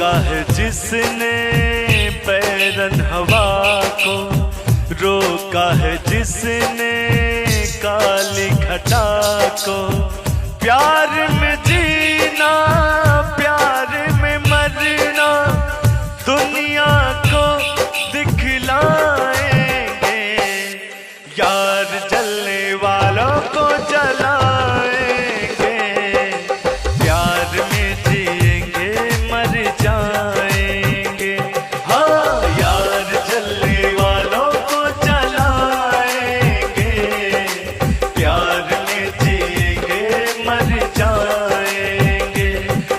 रोका है जिसने पैरन हवा को, रोका है जिसने काली घटा को। प्यार में जीना प्यार में मरना दुनिया को दिखलाएंगे, यार जलने वालों को जलाएंगे। प्यार में जिएंगे मर जाएंगे, हाँ यार जलने वालों को जलाएंगे। प्यार में जिएंगे मर जाएंगे,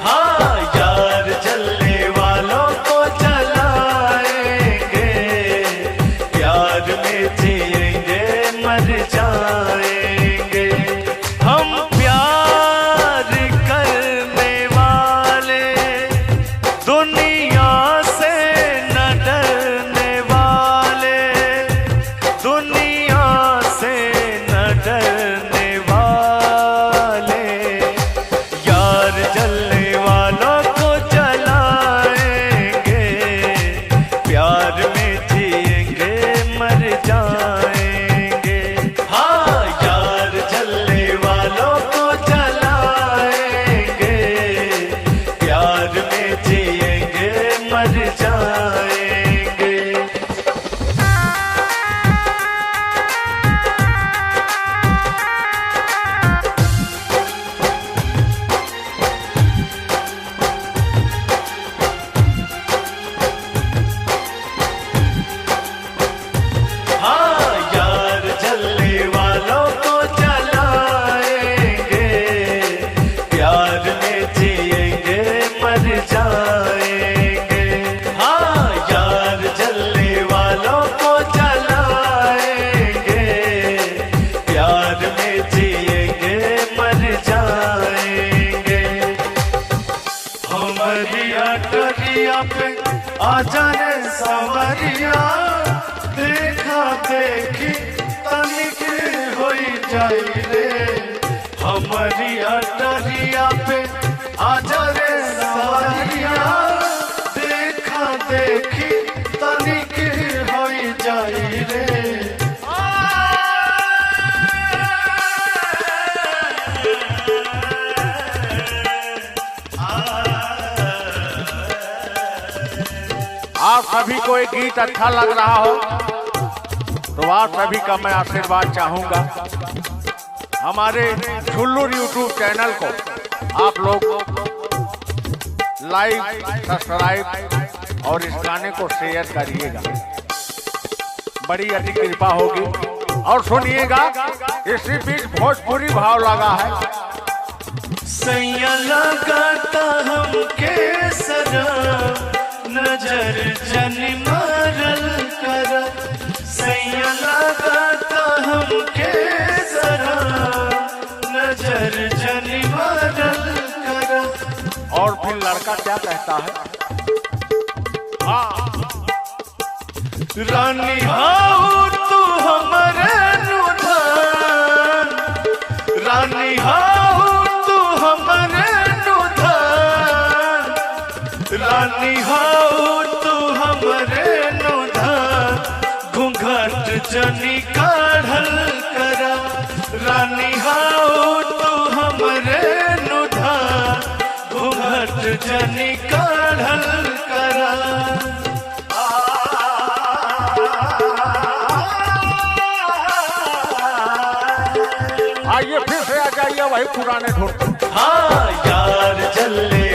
हाँ यार जलने वालों को जलाएंगे। प्यार में जिएंगे मर जाएंगे। हम प्यार करने वाले दुनिया से न डरने वाले, दुनिया से न डरने वाले। यार जलने वालों को जलाएंगे, प्यार में जिएंगे मर जाएंगे, हाँ यार जलने वालों को जलाएंगे। प्यार में जिएंगे मर जाएंगे। हाँ यार जलने वालों को जलाएंगे, प्यार में जिएंगे मर जाएंगे। हाँ यार जलने वालों को जलाएंगे, प्यार में जिएंगे मर जाएंगे। हमारी अटरिया पे आ जाने सावरिया, देखा देखी तनिक होई जाई रे। हमारी अटरिया पे आ जाने सावरिया, देखा देखी तनिक होई जाई रे। आप सभी को एक गीत अच्छा लग रहा हो तो आप सभी का मैं आशीर्वाद चाहूंगा। हमारे छुल्लुर यूट्यूब चैनल को आप लोग लाइक सब्सक्राइब और इस गाने को शेयर करिएगा, बड़ी अति कृपा होगी। और सुनिएगा, इसी बीच भोजपुरी भाव लगा है। सैया लगाता हमके सरा, नजर जन मारल कर। सैया लगाता हमके सरा, नजर जन मारल कर। और फिर लड़का क्या कहता है? हाँ, रानी हाउ तू हमरे नुधान, रानी हाउ तू हमरे नुधान। रानी हाउ तू हमरे नुधान, घूंघट जनी काढ़ल करा। रानी हाउ तू हमरे नुधान, घूंघट जनी काढ़ल करा। आइए फिर से आ जाइए वही पुराने ढोल। हाँ यार जलने